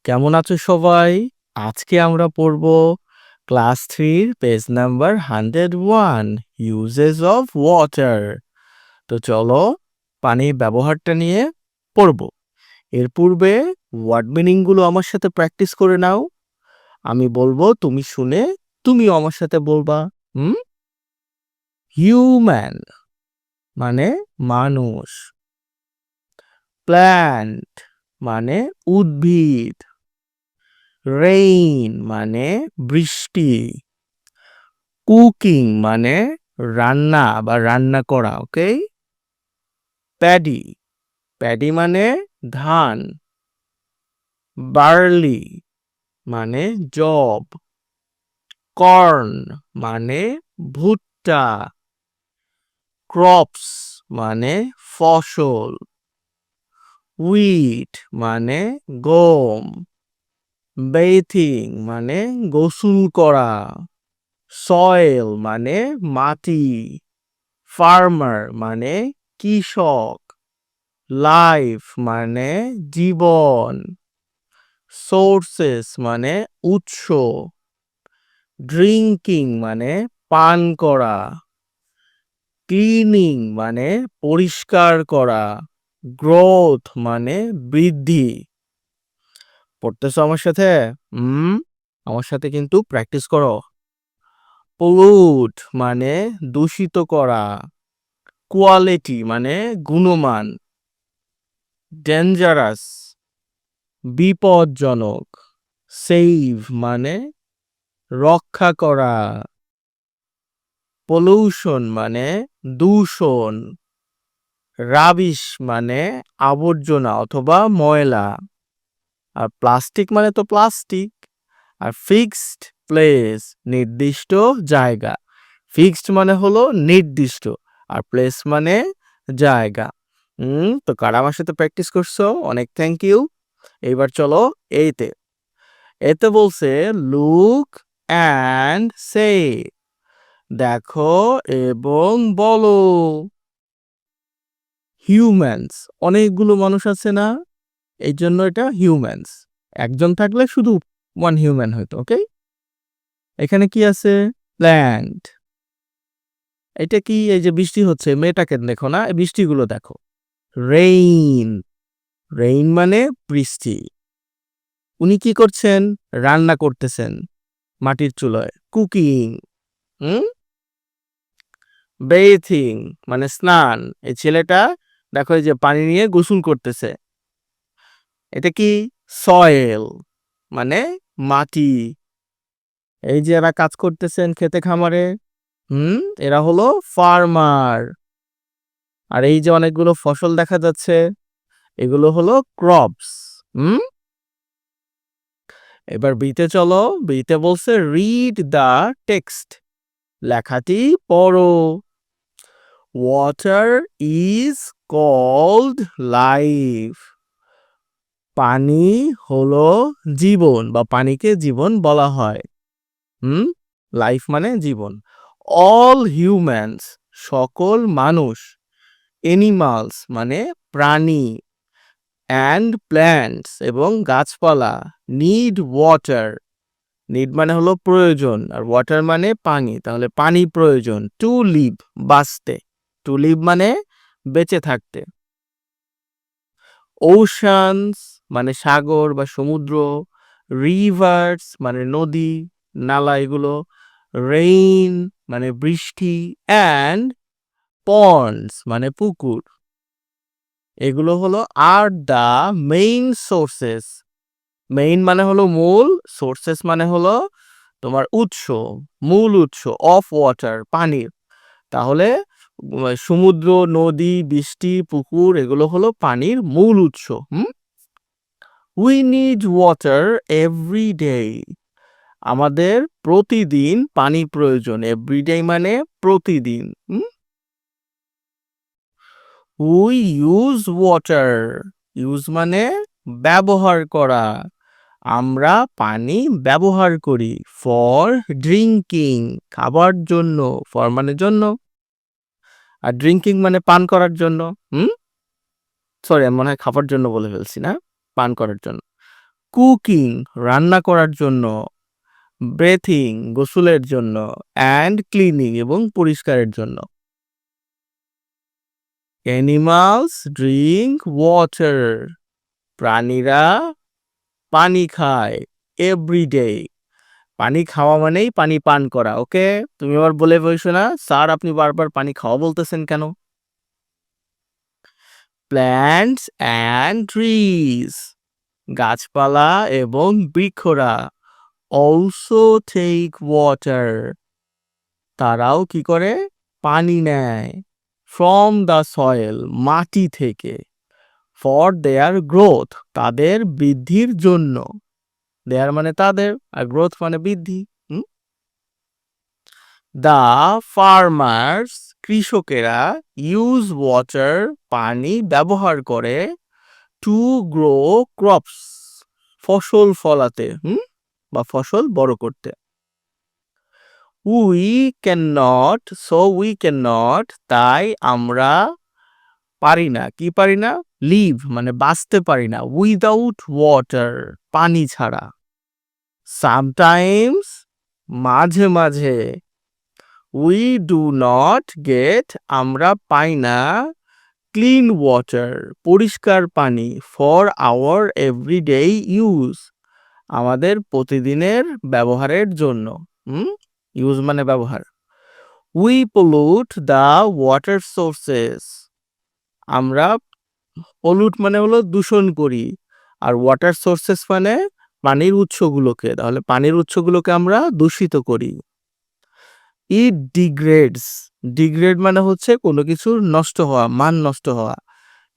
কেমন আছো সবাই? আজকে আমরা পড়ব class 3 page number 101 uses of water. তো চলো পানির ব্যবহারটা নিয়ে পড়ব। এর পূর্বে ওয়ার্ড মিনিং গুলো আমার সাথে প্র্যাকটিস করে নাও। আমি বলবো তুমি শুনে তুমিও আমার সাথে বলবা। হিউম্যান মানে মানুষ, প্ল্যান্ট মানে উদ্ভিদ, রেইন মানে বৃষ্টি, কুকিং মানে রান্না বা রান্না করা, ওকে? প্যাডি, প্যাডি মানে ধান, বার্লি মানে জব, কর্ন মানে ভুট্টা, ক্রপস মানে ফসল, উইট মানে গম, বেথিং মানে গোসল করা, সয়েল মানে মাটি, ফার্মার মানে কৃষক, লাইফ মানে জীবন, সোর্সেস মানে উৎস, ড্রিঙ্কিং মানে পান করা, ক্লিনিং মানে পরিষ্কার করা, গ্রোথ মানে বৃদ্ধি। পড়তেছো আমার সাথে? আমার সাথে কিন্তু প্র্যাকটিস করো। পলুট মানে দূষিত করা, কোয়ালিটি মানে গুণমান, ডেঞ্জারাস বিপজ্জনক, সেভ মানে রক্ষা করা, পলিউশন মানে দূষণ, রাবিশ মানে আবর্জনা অথবা ময়লা, আর প্লাস্টিক মানে তো প্লাস্টিক, আর ফিক্সড প্লেস নির্দিষ্ট জায়গা। ফিক্সড মানে হলো নির্দিষ্ট, আর প্লেস মানে জায়গা। তো কারা আমার সাথে প্র্যাকটিস করছো? অনেক থ্যাংক ইউ। এইবার চলো এইতে। এতে বলছে লুক অ্যান্ড সে, দেখো এবং বলো। হিউম্যানস অনেকগুলো মানুষ আছে না, এই জন্য এটা হিউম্যানস। একজন থাকলে শুধু ওয়ান হিউম্যান হইতো, ওকে? এখানে কি আছে? প্ল্যান্ট। এটা কি? এই যে বৃষ্টি হচ্ছে, মেয়েটাকে দেখো না, এই বৃষ্টিগুলো দেখো। রেইন, রেইন মানে বৃষ্টি। উনি কি করছেন? রান্না করতেছেন মাটির চুলায়, কুকিং। বেথিং মানে স্নান, এই ছেলেটা দেখো এই যে পানি নিয়ে গোসল করতেছে। এটা কি? সয়েল মানে মাটি, এই যে এরা কাজ করতেছেন খেতে খামারে, এরা হলো ফার্মার। আর এই যে অনেকগুলো ফসল দেখা যাচ্ছে, এগুলো হলো ক্রপস। এবার বিতে চলো। বিতে বলছে রিড দ্য টেক্সট, লেখাটি পড়ো। ওয়াটার ইজ কল্ড লাইফ, পানি হলো জীবন বা পানিকে জীবন বলা হয়। লাইফ মানে জীবন। অল হিউম্যানস সকল মানুষ, এনিমালস মানে প্রাণী, অ্যান্ড প্ল্যান্টস এবং গাছপালা, নিড ওয়াটার, নিড মানে হলো প্রয়োজন, আর ওয়াটার মানে পানি, তাহলে পানি প্রয়োজন টু লিভ বাঁচতে, টু লিভ মানে বেঁচে থাকতে। ওশানস মানে সাগর বা সমুদ্র, রিভার্স মানে নদী নালা এগুলো, রেইন মানে বৃষ্টি, অ্যান্ড পন্ডস মানে পুকুর, এগুলো হলো are the main sources. Main মানে হলো মূল, সোর্সেস মানে হলো তোমার উৎস, মূল উৎস অফ ওয়াটার পানির। তাহলে সমুদ্র, নদী, বৃষ্টি, পুকুর এগুলো হলো পানির মূল উৎস। We need water every day, আমাদের প্রতিদিন পানি প্রয়োজন। এভরিডে মানে প্রতিদিন। উই ইউজ ওয়াটার, ইউজ মানে ব্যবহার করা, আমরা পানি ব্যবহার করি। ফর ড্রিঙ্কিং খাবার জন্য, ফর মানে জন্য, আর ড্রিঙ্কিং মানে পান করার জন্য। সরি, আমি মনে হয় খাবার জন্য বলে ফেলছি, না, পান করার জন্য। কুকিং রান্না করার জন্য, ব্রেথিং গোসলের জন্য, অ্যান্ড ক্লিনিং এবং পরিষ্কারের জন্য। অ্যানিমালস ড্রিঙ্ক ওয়াটার, প্রাণীরা পানি খায় এভরিডে। পানি খাওয়া মানেই পানি পান করা, ওকে? তুমি আবার বলে বসো না, স্যার আপনি বারবার পানি খাওয়া বলতেছেন কেন? প্ল্যান্টস অ্যান্ড ট্রিজ, গাছপালা এবং বৃক্ষরা অলসো টেক ওয়াটার, তারাও কি করে? পানি নেয় ফ্রম দ্য সয়েল, মাটি থেকে, ফর দেয়ার গ্রোথ, তাদের বৃদ্ধির জন্য। দেয়ার মানে তাদের, আর গ্রোথ মানে বৃদ্ধি। দ্য ফার্মার্স, কৃষকেরা, ইউজ ওয়াটার, পানি ব্যবহার করে, টু গ্রো ক্রপস, ফসল ফলাতে, বা ফসল বড় করতে। We can not, so we can not, তাই আমরা পারি না, কি পারি না? লিভ মানে বাঁচতে পারি না, উইদাউট ওয়াটার, পানি ছাড়া। সামটাইমস, মাঝে মাঝে, উই ডু নট গেট, আমরা পাই না, ক্লিন ওয়াটার, পরিষ্কার পানি, ফর আওয়ার এভরিডে ইউজ, আমাদের প্রতিদিনের ব্যবহারের জন্য। ইউজ মানে ব্যবহার। We pollute the water sources, আমরা পলিউট মানে হলো দূষণ করি, আর ওয়াটার সোর্সেস মানে পানির উৎসগুলোকে, তাহলে পানির উৎসগুলোকে আমরা দূষিত করি। ইট ডিগ্রেডস, ডিগ্রেড মানে হচ্ছে কোনো কিছুর নষ্ট হওয়া, মান নষ্ট হওয়া।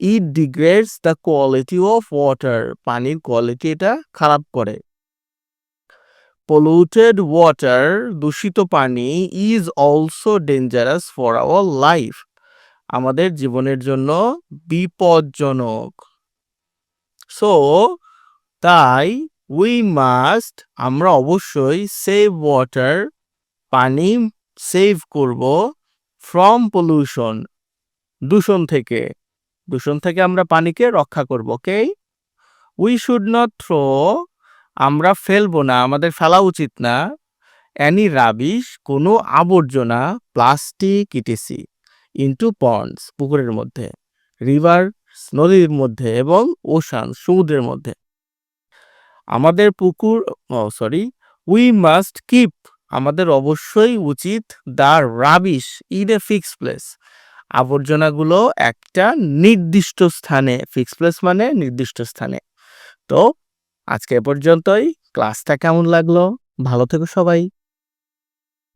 It degrades the quality of water, পানির কোয়ালিটি এটা খারাপ করে। পলিউটেড ওয়াটার, দূষিত পানি, is also dangerous for our life, আমাদের জীবনের জন্য বিপজ্জনক। সো তাই উই মাস্ট, আমরা অবশ্যই সেভ ওয়াটার, পানি সেভ করব, ফ্রম পলিউশন, দূষণ থেকে, দূষণ থেকে আমরা পানিকে রক্ষা করব, ওকে? উই শুড নট থ্রো, আমরা ফেলবো না, আমাদের ফেলা উচিত না, অ্যানি রাবিশ, কোনো আবর্জনা, প্লাস্টিক ইটিসি, ইনটু পন্ডস, পুকুরের মধ্যে, রিভার, নদীর মধ্যে, এবং ওশান, সমুদ্রের মধ্যে। আমাদের পুকুর, উই মাস্ট কিপ, আমাদের অবশ্যই উচিত, the rubbish in a fixed place, আবর্জনাগুলো একটা নির্দিষ্ট স্থানে, ফিক্সড প্লেস মানে নির্দিষ্ট স্থানে। তো আজকে এ পর্যন্তই। ক্লাসটা কেমন লাগলো? ভালো থেকো সবাই।